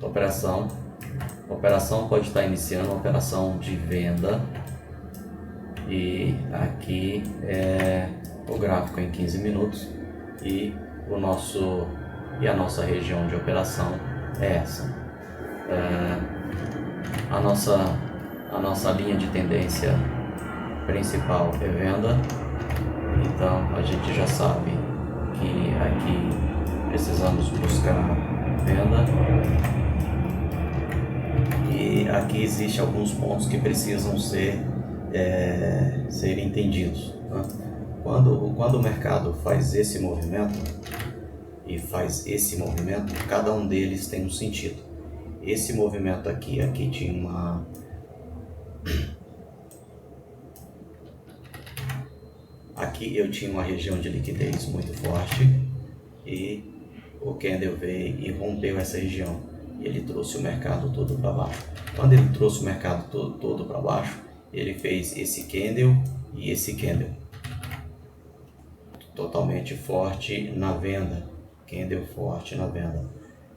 A operação pode estar iniciando uma operação de venda e aqui é o gráfico em 15 minutos e a nossa região de operação é essa. A nossa linha de tendência principal é venda, então a gente já sabe que aqui precisamos buscar venda e aqui existem alguns pontos que precisam ser entendidos, né? Quando o mercado faz esse movimento e faz esse movimento, cada um deles tem um sentido. Esse movimento aqui tinha aqui eu tinha uma região de liquidez muito forte e o candle veio e rompeu essa região. Ele trouxe o mercado todo para baixo. Quando ele trouxe o mercado todo para baixo, ele fez esse candle e esse candle totalmente forte na venda, candle forte na venda.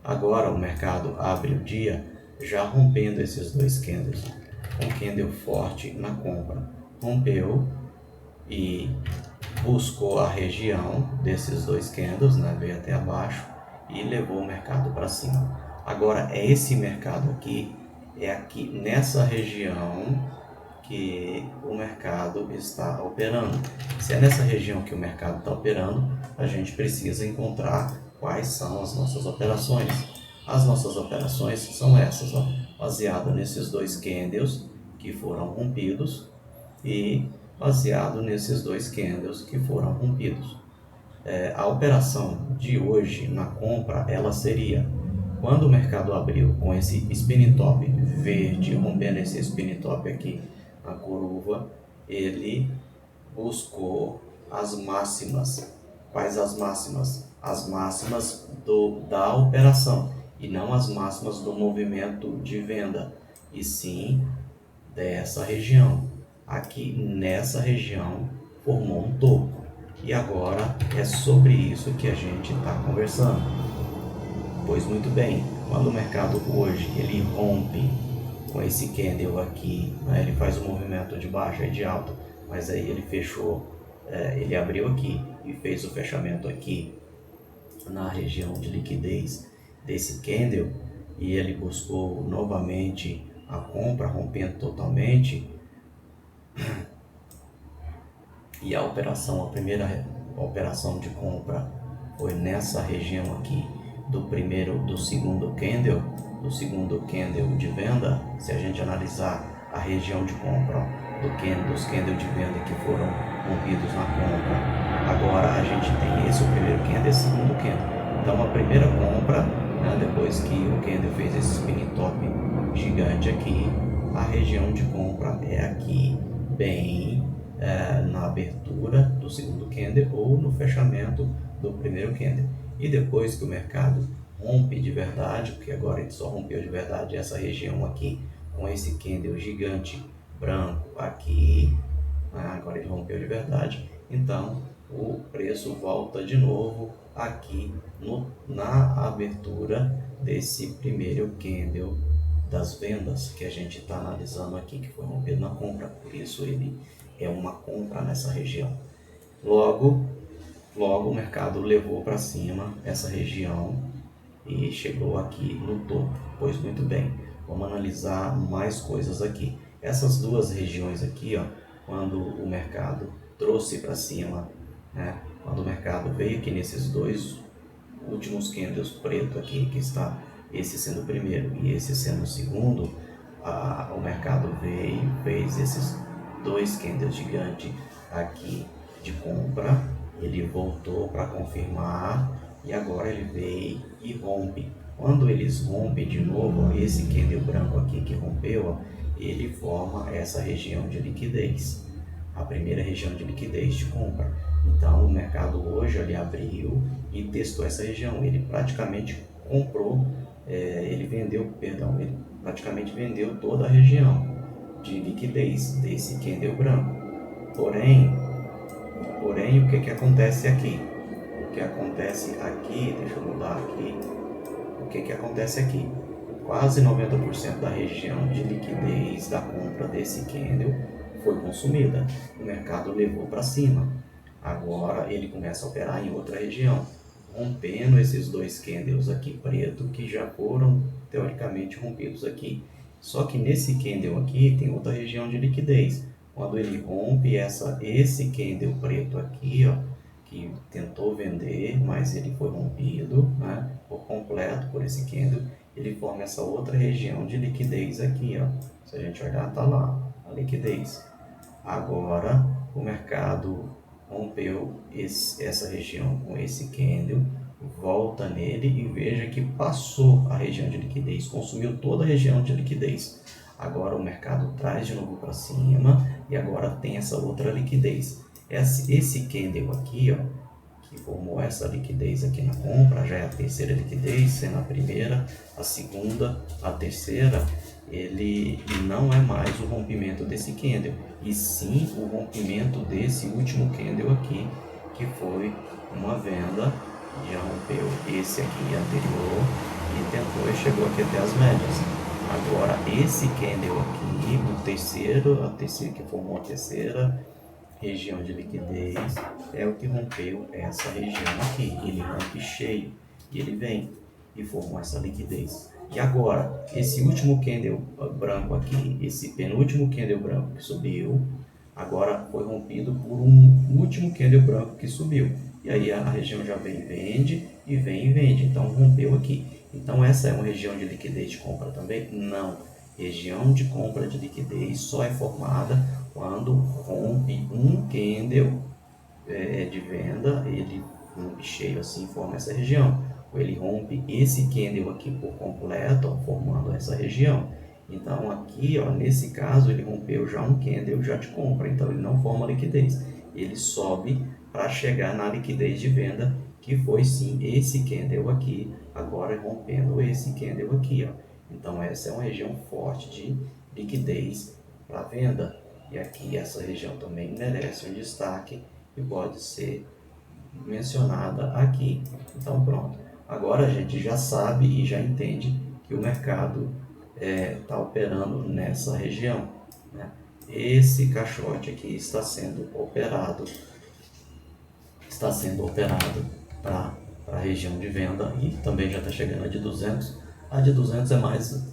Agora o mercado abre o dia já rompendo esses dois candles, um candle forte na compra, rompeu e buscou a região desses dois candles, né? Veio até abaixo e levou o mercado para cima. Agora é esse mercado aqui, é aqui nessa região que o mercado está operando. Se é nessa região que o mercado está operando, a gente precisa encontrar quais são as nossas operações. As nossas operações são essas, ó, baseado nesses dois candles que foram rompidos e baseado nesses dois candles que foram rompidos. A operação de hoje na compra, ela seria quando o mercado abriu com esse spinning top verde, rompendo esse spinning top aqui na curva, ele buscou as máximas. Quais as máximas? As máximas da operação e não as máximas do movimento de venda, e sim dessa região. Aqui nessa região formou um topo e agora é sobre isso que a gente está conversando. Pois muito bem, quando o mercado hoje ele rompe com esse candle aqui, né, ele faz um movimento de baixa e de alta, mas aí ele fechou, ele abriu aqui e fez o fechamento aqui na região de liquidez desse candle e ele buscou novamente a compra, rompendo totalmente. E a primeira operação de compra foi nessa região aqui do segundo candle de venda. Se a gente analisar a região de compra dos candles de venda que foram rompidos na compra, agora a gente tem esse o primeiro candle e esse segundo candle. Então a primeira compra, né, depois que o candle fez esse spinning top gigante aqui, a região de compra é aqui bem na abertura do segundo candle ou no fechamento do primeiro candle. E depois que o mercado rompe de verdade, porque agora ele só rompeu de verdade essa região aqui com esse candle gigante branco aqui, agora ele rompeu de verdade, então o preço volta de novo aqui na abertura desse primeiro candle das vendas que a gente está analisando aqui, que foi rompido na compra, por isso ele é uma compra nessa região. Logo o mercado levou para cima essa região e chegou aqui no topo. Pois muito bem, vamos analisar mais coisas aqui. Essas duas regiões aqui, ó, quando o mercado trouxe para cima, né, quando o mercado veio aqui nesses dois últimos candles preto aqui, que está esse sendo o primeiro e esse sendo o segundo, o mercado veio, fez esses dois candles gigantes aqui de compra, ele voltou para confirmar e agora ele veio e rompe. Quando eles rompem de novo, esse candle branco aqui que rompeu, ele forma essa região de liquidez, a primeira região de liquidez de compra. Então o mercado hoje ele abriu e testou essa região, ele praticamente ele praticamente vendeu toda a região de liquidez desse candle branco. Porém, o que acontece aqui? O que acontece aqui, deixa eu mudar aqui, o que acontece aqui? quase 90% da região de liquidez da compra desse candle foi consumida. O mercado levou para cima. Agora ele começa a operar em outra região, rompendo esses dois candles aqui preto que já foram teoricamente rompidos aqui. Só que nesse candle aqui tem outra região de liquidez. Quando ele rompe esse candle preto aqui, ó, que tentou vender, mas ele foi rompido, né, por completo por esse candle, ele forma essa outra região de liquidez aqui, ó. Se a gente olhar, tá lá a liquidez. Agora o mercado rompeu essa região com esse candle, volta nele e veja que passou a região de liquidez, consumiu toda a região de liquidez. Agora o mercado traz de novo para cima e agora tem essa outra liquidez. Esse candle aqui, ó, que formou essa liquidez aqui na compra, já é a terceira liquidez, sendo a primeira, a segunda, a terceira, ele não é mais o rompimento desse candle, e sim o rompimento desse último candle aqui, que foi uma venda, já rompeu esse aqui anterior e tentou e chegou aqui até as médias. Agora esse candle aqui, o terceiro, que formou a terceira região de liquidez, é o que rompeu essa região aqui. Ele rompe cheio e ele vem e formou essa liquidez. E agora, esse último candle branco aqui, esse penúltimo candle branco que subiu, agora foi rompido por um último candle branco que subiu. E aí a região já vem e vende, e vem e vende. Então rompeu aqui. Então essa é uma região de liquidez de compra também? Não. Região de compra de liquidez só é formada quando rompe um candle de venda, ele rompe cheio assim, forma essa região. Ou ele rompe esse candle aqui por completo, ó, formando essa região. Então aqui, ó, nesse caso, ele rompeu já um candle já de compra, então ele não forma liquidez. Ele sobe para chegar na liquidez de venda, que foi sim esse candle aqui, agora rompendo esse candle aqui, ó. Então essa é uma região forte de liquidez para venda. E aqui essa região também merece um destaque e pode ser mencionada aqui. Então pronto. Agora a gente já sabe e já entende que o mercado está operando nessa região, né? Esse caixote aqui está sendo operado para a região de venda e também já está chegando a de 200. A de 200 é mais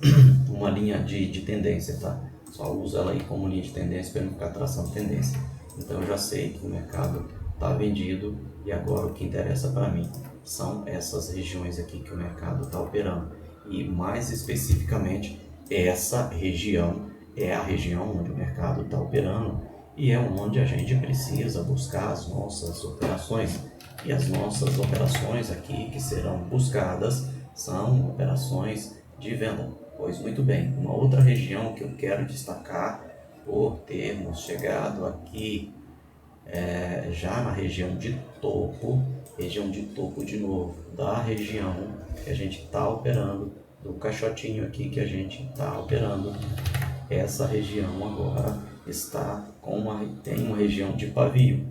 uma linha de tendência, tá? Só uso ela aí como linha de tendência para não ficar traçando tendência. Então eu já sei que o mercado está vendido e agora o que interessa para mim são essas regiões aqui que o mercado está operando. E mais especificamente, essa região é a região onde o mercado está operando e é onde a gente precisa buscar as nossas operações. E as nossas operações aqui que serão buscadas são operações de venda. Pois muito bem, uma outra região que eu quero destacar por termos chegado aqui já na região de topo de novo, da região que a gente está operando, do caixotinho aqui que a gente está operando. Essa região agora está tem uma região de pavio,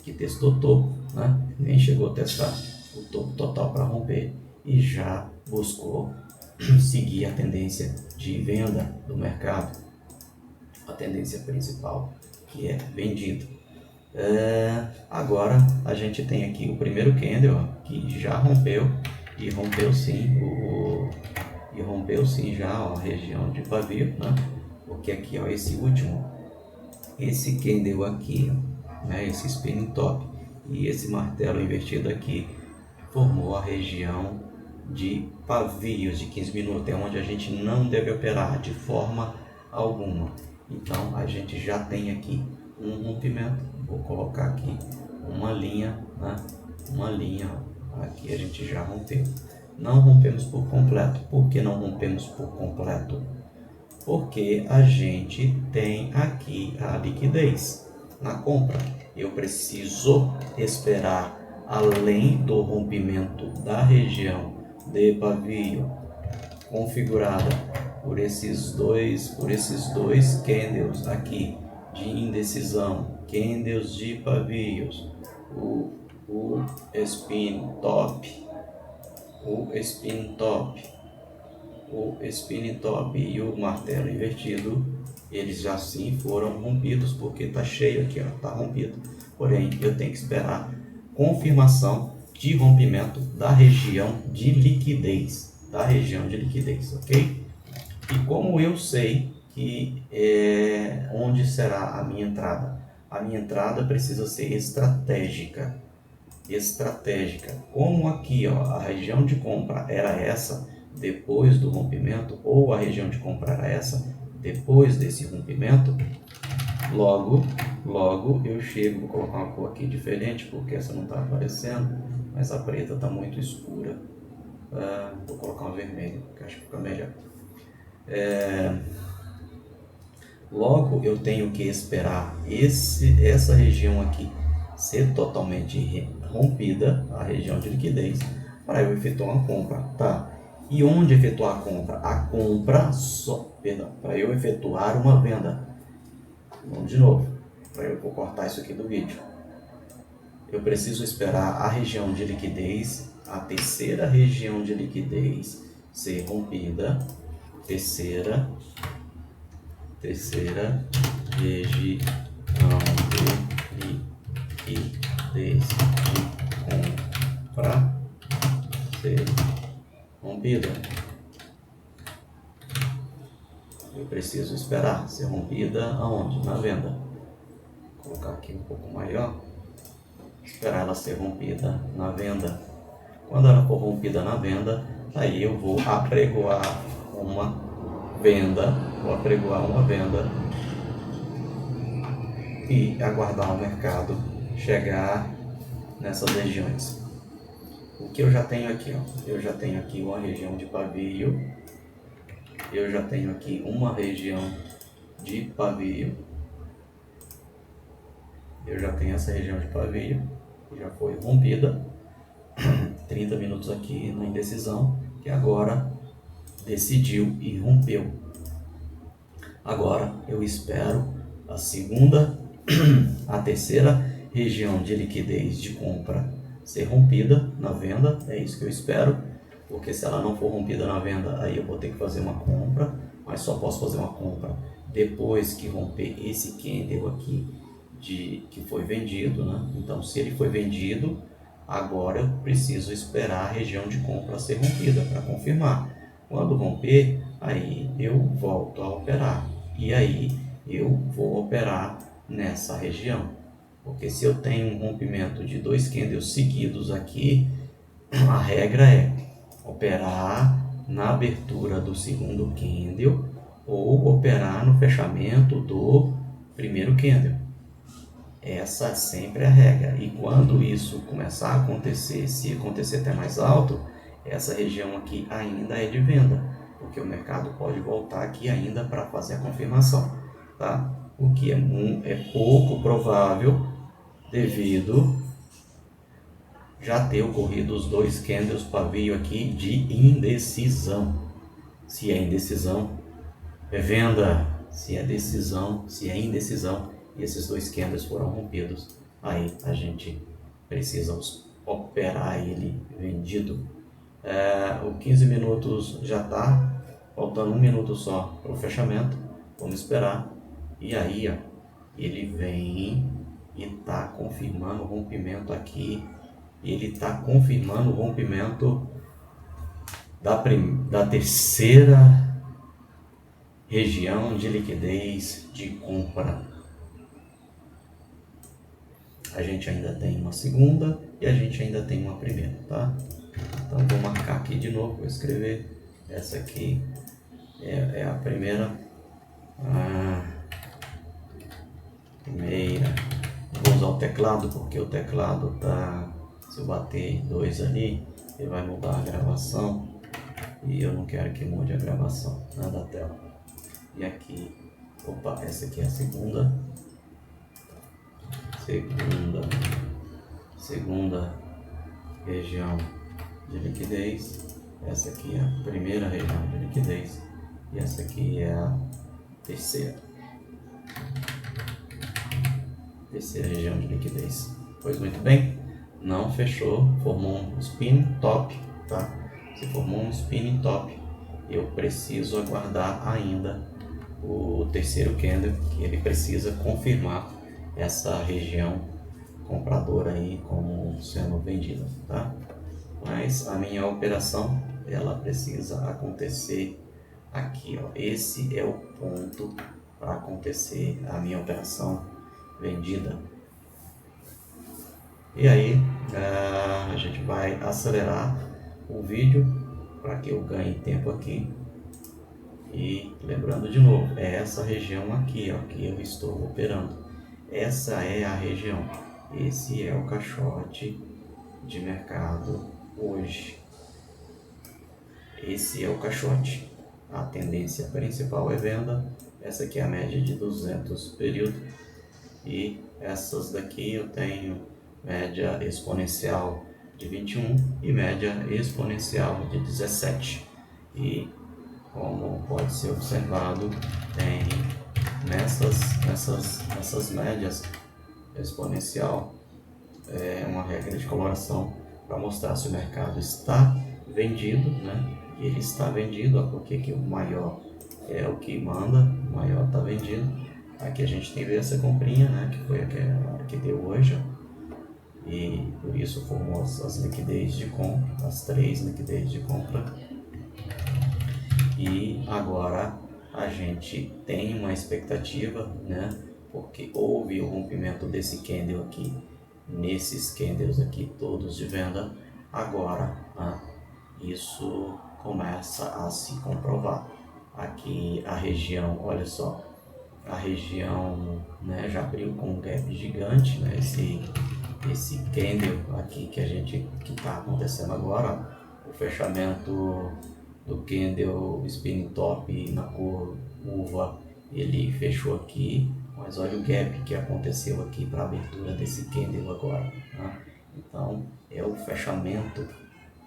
que testou topo, né? Nem chegou a testar o topo total para romper e já buscou seguir a tendência de venda do mercado, a tendência principal que é vendido. Agora a gente tem aqui o primeiro candle, ó, que já rompeu e rompeu sim já, ó, a região de pavio, né? Porque aqui, ó, esse candle aqui, né, esse spinning top e esse martelo invertido aqui formou a região de pavios de 15 minutos, é onde a gente não deve operar de forma alguma. Então a gente já tem aqui um rompimento, vou colocar aqui uma linha, né? Uma linha, aqui a gente já rompeu. Não rompemos por completo. Por que não rompemos por completo? Porque a gente tem aqui a liquidez na compra. Eu preciso esperar além do rompimento da região de pavio configurada por esses dois candles aqui de indecisão, candles de pavios, o spin top, o spinning top e o martelo invertido, eles já sim foram rompidos, porque está cheio aqui, está rompido. Porém, eu tenho que esperar confirmação de rompimento da região de liquidez, ok? E como eu sei que onde será a minha entrada? A minha entrada precisa ser estratégica. Como aqui, ó, a região de compra era essa depois do rompimento, ou a região de compra era essa depois desse rompimento, logo eu chego. Vou colocar uma cor aqui diferente, porque essa não está aparecendo, mas a preta está muito escura. Vou colocar uma vermelha, que acho que fica melhor. Logo eu tenho que esperar essa região aqui ser totalmente rompida, a região de liquidez, para eu efetuar uma compra, tá? E onde efetuar a compra? Para eu efetuar uma venda. Vamos de novo, vou cortar isso aqui do vídeo. Eu preciso esperar a região de liquidez, a terceira região de liquidez ser rompida, terceira região de liquidez de compra ser rompida. Eu preciso esperar ser rompida aonde? Na venda. Vou colocar aqui um pouco maior. Esperar ela ser rompida na venda. Quando ela for rompida na venda, aí eu vou apregoar uma venda. E aguardar o mercado chegar nessas regiões. O que eu já tenho aqui, ó? Eu já tenho aqui uma região de pavio. Eu já tenho aqui uma região de pavio. Eu já tenho essa região de pavio, que já foi rompida. 30 minutos aqui na indecisão, que agora decidiu e rompeu. Agora eu espero a terceira região de liquidez de compra ser rompida na venda. É isso que eu espero, porque se ela não for rompida na venda, aí eu vou ter que fazer uma compra, mas só posso fazer uma compra depois que romper esse candle aqui que foi vendido, né? Então, se ele foi vendido, agora eu preciso esperar a região de compra ser rompida para confirmar. Quando romper, aí eu volto a operar, e aí eu vou operar nessa região, porque se eu tenho um rompimento de 2 candles seguidos aqui, a regra é operar na abertura do segundo candle ou operar no fechamento do primeiro candle. Essa sempre é a regra. E quando isso começar a acontecer, se acontecer até mais alto, essa região aqui ainda é de venda, porque o mercado pode voltar aqui ainda para fazer a confirmação, tá? O que é pouco provável, devido já ter ocorrido os 2 candles pavio aqui de indecisão. Se é indecisão, é venda. Se é indecisão e esses 2 candles foram rompidos, aí a gente precisa operar ele vendido. O 15 minutos já está, faltando 1 minuto só para o fechamento. Vamos esperar. E aí, ó, ele vem e está confirmando o rompimento aqui. Ele está confirmando o rompimento da terceira região de liquidez de compra. A gente ainda tem uma segunda e a gente ainda tem uma primeira, tá? Então vou marcar aqui de novo, vou escrever. Essa aqui é a primeira. Primeira. Vou usar o teclado, porque o teclado tá... Se eu bater 2 ali, ele vai mudar a gravação. E eu não quero que mude a gravação, da tela. E aqui, essa aqui é a segunda região de liquidez. Essa aqui é a primeira região de liquidez e essa aqui é a terceira região de liquidez. Pois muito bem, não fechou, formou um spinning top, tá? Se formou um spinning top eu preciso aguardar ainda o terceiro candle, que ele precisa confirmar essa região compradora aí como sendo vendida, tá? Mas a minha operação, ela precisa acontecer aqui, ó. Esse é o ponto para acontecer a minha operação vendida. E aí a gente vai acelerar o vídeo para que eu ganhe tempo aqui. E lembrando de novo, é essa região aqui, ó, que eu estou operando. Essa é a região. Esse é o caixote de mercado hoje. Esse é o caixote. A tendência principal é venda. Essa aqui é a média de 200 período. E essas daqui eu tenho média exponencial de 21 e média exponencial de 17. E como pode ser observado, tem nessas médias exponencial é uma regra de coloração para mostrar se o mercado está vendido, né? Ele está vendido, ó, porque aqui o maior é o que manda, o maior está vendido. Aqui a gente tem essa comprinha, né? Que foi a que deu hoje, ó. E por isso formou as liquidez de compra, as 3 liquidez de compra. E agora a gente tem uma expectativa, né? Porque houve o rompimento desse candle aqui, nesses candles aqui todos de venda. Agora, né, isso começa a se comprovar. Aqui a região, olha só, a região, né, já abriu com um gap gigante, né? Esse candle aqui que está acontecendo agora, ó, o fechamento do candle spinning top na cor uva, ele fechou aqui, mas olha o gap que aconteceu aqui para a abertura desse candle agora, né? Então é o fechamento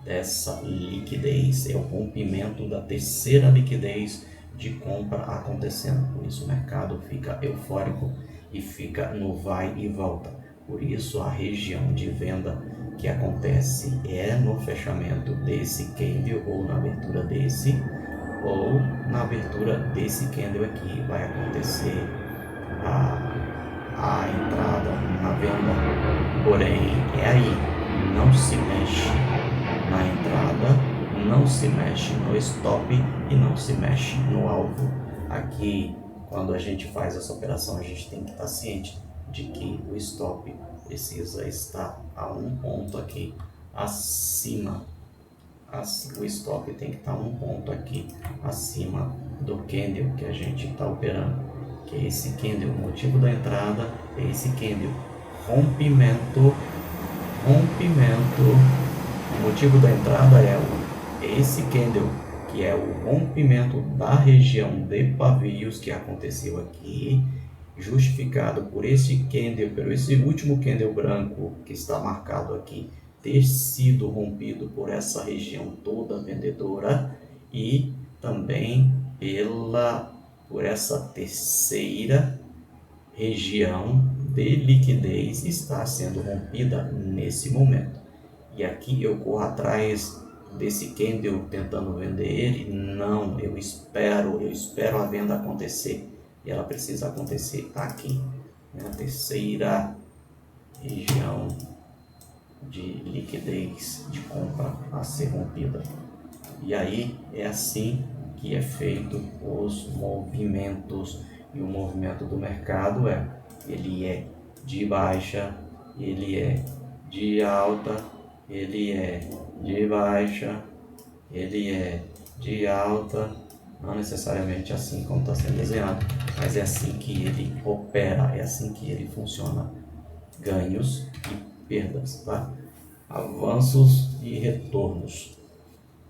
dessa liquidez, é o rompimento da terceira liquidez de compra acontecendo. Por isso o mercado fica eufórico e fica no vai e volta. Por isso a região de venda que acontece é no fechamento desse candle ou na abertura desse, ou na abertura desse candle aqui vai acontecer a entrada na venda. Porém é aí, não se mexe na entrada, não se mexe no stop e não se mexe no alvo. Aqui, quando a gente faz essa operação, a gente tem que estar ciente de que o stop precisa estar a um ponto aqui acima. O stop tem que estar um ponto aqui acima do candle que a gente está operando, que é esse candle. O motivo da entrada é esse candle, rompimento. O motivo da entrada é esse candle, que é o rompimento da região de pavios que aconteceu aqui, justificado por esse candle, por esse último candle branco que está marcado aqui, ter sido rompido por essa região toda vendedora e também por essa terceira região de liquidez está sendo rompida nesse momento. E aqui eu corro atrás desse candle tentando vender ele? Não, eu espero a venda acontecer. E ela precisa acontecer aqui, né? A terceira região de liquidez de compra a ser rompida. E aí é assim que é feito os movimentos. E o movimento do mercado ele é de baixa, ele é de alta, ele é de baixa, ele é de alta, não necessariamente assim como está sendo desenhado, mas é assim que ele opera, é assim que ele funciona. Ganhos e perdas, tá? Avanços e retornos.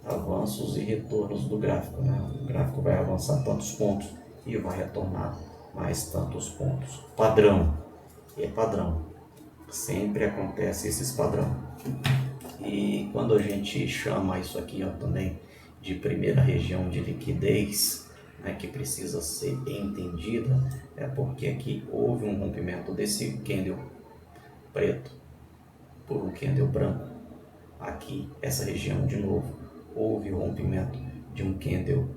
Avanços e retornos do gráfico, né? O gráfico vai avançar tantos pontos e vai retornar mais tantos pontos. Padrão, é padrão, sempre acontece esses padrão. E quando a gente chama isso aqui, ó, também de primeira região de liquidez, né, que precisa ser entendida, é porque aqui houve um rompimento desse candle preto por um candle branco. Aqui, essa região de novo, houve o rompimento de um candle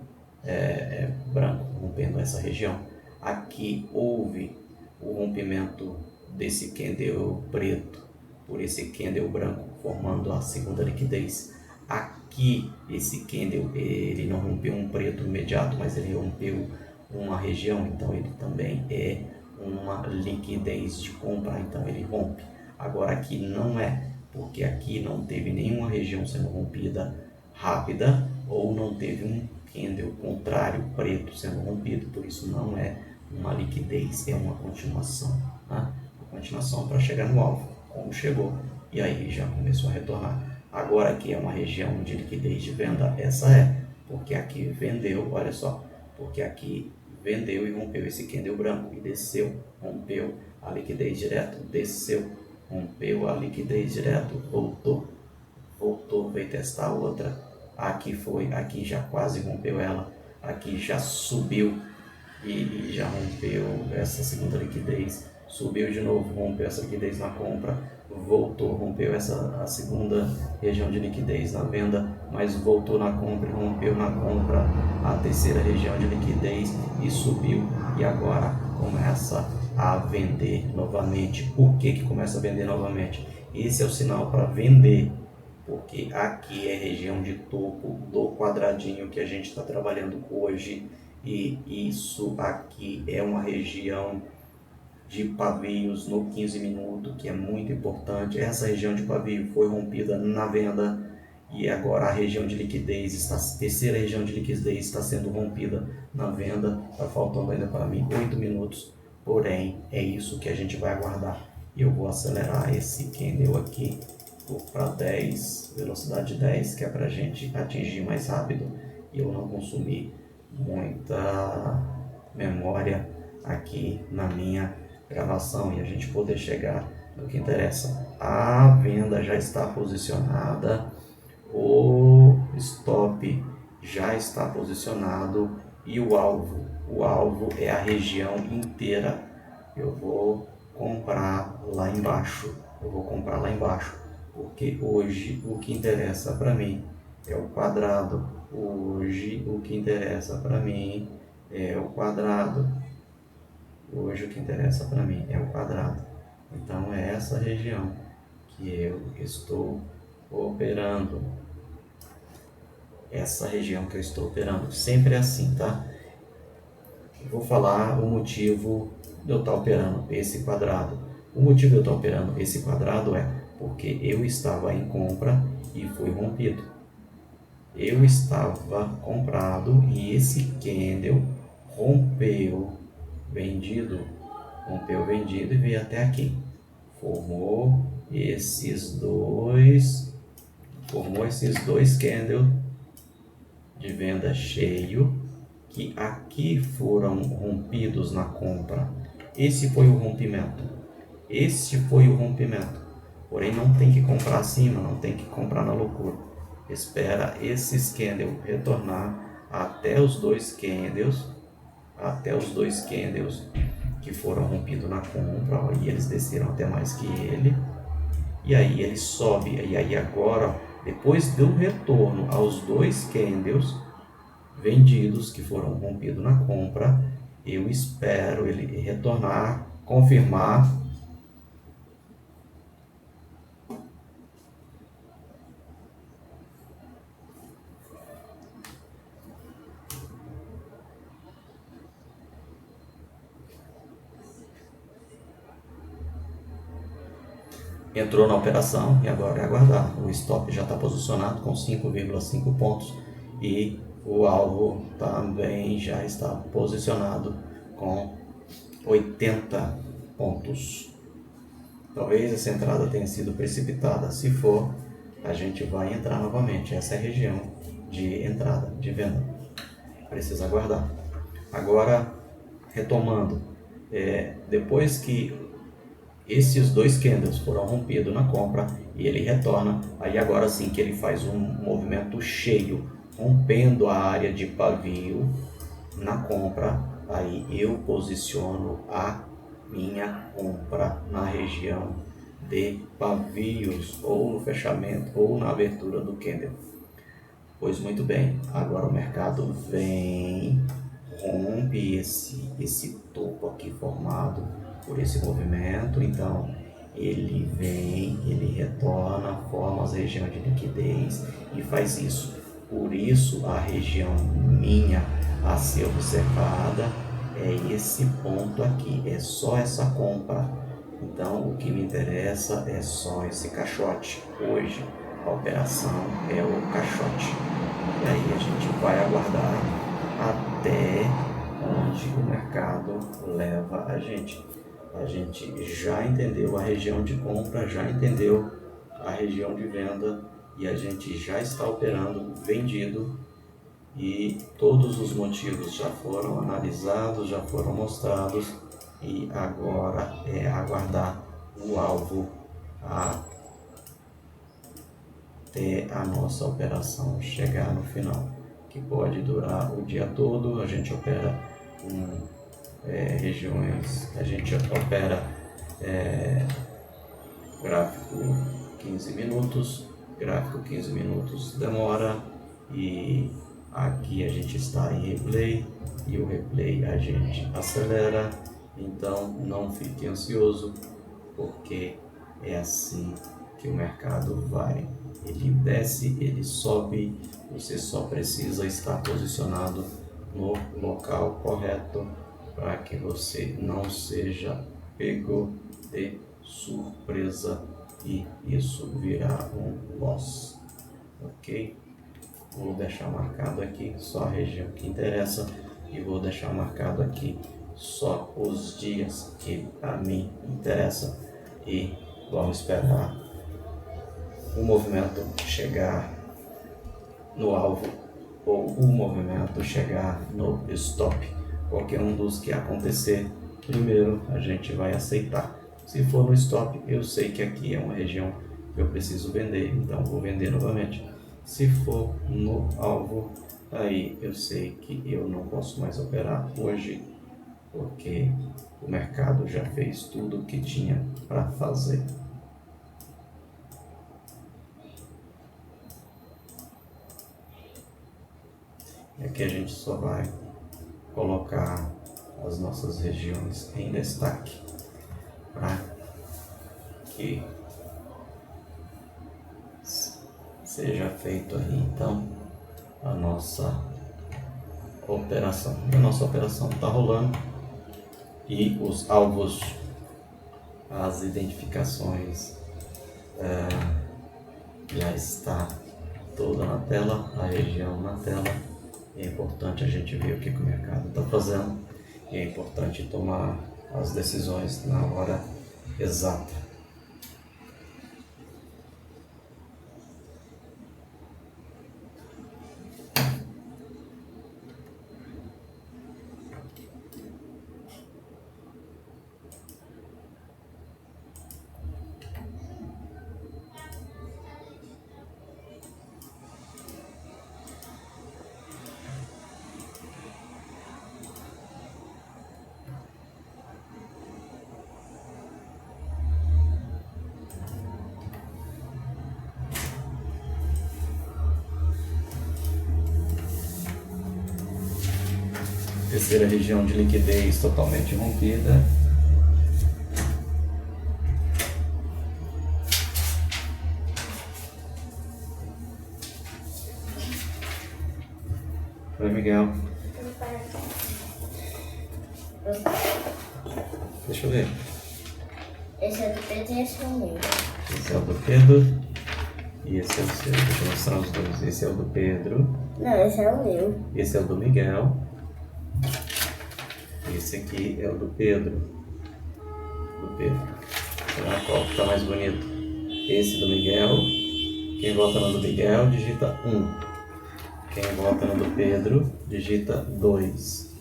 branco rompendo essa região. Aqui houve o rompimento desse candle preto por esse candle branco, formando a segunda liquidez. Aqui esse candle ele não rompeu um preto imediato, mas ele rompeu uma região, então ele também é uma liquidez de compra, então ele rompe. Agora aqui não é, porque aqui não teve nenhuma região sendo rompida rápida ou não teve um candle contrário preto sendo rompido, por isso não é uma liquidez, é uma continuação, né? Uma continuação para chegar no alvo, como chegou, e aí já começou a retornar. Agora aqui é uma região de liquidez de venda, essa é, porque aqui vendeu, olha só, porque aqui vendeu e rompeu esse candle branco e desceu, rompeu a liquidez direto, desceu, rompeu a liquidez direto, voltou, veio testar outra, aqui foi, aqui já quase rompeu ela, aqui já subiu e já rompeu essa segunda liquidez, subiu de novo, rompeu essa liquidez na compra, voltou, rompeu a segunda região de liquidez na venda, mas voltou na compra e rompeu na compra a terceira região de liquidez e subiu, e agora começa a vender novamente. Por que começa a vender novamente? Esse é o sinal para vender, porque aqui é região de topo do quadradinho que a gente está trabalhando hoje, e isso aqui é uma região de pavios no 15 minutos, que é muito importante. Essa região de pavio foi rompida na venda e agora a região de liquidez, terceira região de liquidez está sendo rompida na venda. Está faltando ainda para mim 8 minutos, porém é isso que a gente vai aguardar. Eu vou acelerar esse candle aqui para 10, velocidade 10, que é para a gente atingir mais rápido e eu não consumir muita memória aqui na minha gravação e a gente poder chegar no que interessa. A venda já está posicionada, o stop já está posicionado e o alvo é a região inteira. Eu vou comprar lá embaixo, porque hoje o que interessa para mim é o quadrado. Hoje o que interessa para mim é o quadrado. Hoje o que interessa para mim é o quadrado. Então é essa região que eu estou operando. Essa região que eu estou operando. Sempre é assim, tá? Vou falar o motivo de eu estar operando esse quadrado. O motivo de eu estar operando esse quadrado é porque eu estava em compra e foi rompido. Eu estava comprado e esse candle rompeu vendido e veio até aqui. Formou esses dois candles de venda cheio que aqui foram rompidos na compra. Esse foi o rompimento. Porém não tem que comprar acima, não tem que comprar na loucura. Espera esses candles retornar até os dois candles que foram rompidos na compra, e eles desceram até mais que ele, e aí ele sobe, e aí agora, depois do retorno aos dois candles vendidos que foram rompidos na compra, eu espero ele retornar, confirmar. Entrou na operação e agora é aguardar. O stop já está posicionado com 5,5 pontos e o alvo também já está posicionado com 80 pontos. Talvez essa entrada tenha sido precipitada. Se for, a gente vai entrar novamente. Essa é a região de entrada, de venda. Precisa aguardar. Agora, retomando, depois que esses dois candles foram rompidos na compra e ele retorna, aí agora sim que ele faz um movimento cheio, rompendo a área de pavio na compra, aí eu posiciono a minha compra na região de pavios, ou no fechamento, ou na abertura do candle. Pois muito bem, agora o mercado vem, rompe esse topo aqui formado por esse movimento, então ele vem, ele retorna, forma as regiões de liquidez e faz isso. Por isso a região minha a ser observada é esse ponto aqui, é só essa compra. Então o que me interessa é só esse caixote. Hoje a operação é o caixote. E aí a gente vai aguardar até onde o mercado leva a gente. A gente já entendeu a região de compra, já entendeu a região de venda e a gente já está operando vendido e todos os motivos já foram analisados, já foram mostrados e agora é aguardar o alvo até a nossa operação chegar no final, que pode durar o dia todo. A gente opera com regiões, a gente opera gráfico 15 minutos, gráfico 15 minutos demora e aqui a gente está em replay e o replay a gente acelera, então não fique ansioso porque é assim que o mercado vai. Ele desce, ele sobe, você só precisa estar posicionado no local correto para que você não seja pego de surpresa e isso virar um loss, ok? Vou deixar marcado aqui só a região que interessa e vou deixar marcado aqui só os dias que a mim interessa e vamos esperar o movimento chegar no alvo ou o movimento chegar no stop. Qualquer um dos que acontecer, primeiro a gente vai aceitar. Se for no stop, eu sei que aqui é uma região que eu preciso vender, então vou vender novamente. Se for no alvo, aí eu sei que eu não posso mais operar hoje, porque o mercado já fez tudo o que tinha para fazer. E aqui a gente só vai colocar as nossas regiões em destaque para que seja feito aí então a nossa operação. A nossa operação está rolando e os alvos, as identificações já está toda na tela, a região na tela. É importante a gente ver o que o mercado está fazendo e é importante tomar as decisões na hora exata. Terceira região de liquidez totalmente rompida. Oi, Miguel. Deixa eu ver. Esse é do Pedro e esse é o meu. Esse é o do Pedro e esse é o seu. Deixa eu mostrar os dois. Esse é o do Pedro. Não, esse é o meu. Esse é o do Miguel. Esse aqui é o do Pedro. Do Pedro. Será qual que tá mais bonito? Esse do Miguel. Quem vota no do Miguel, digita 1. Quem vota no do Pedro, digita 2.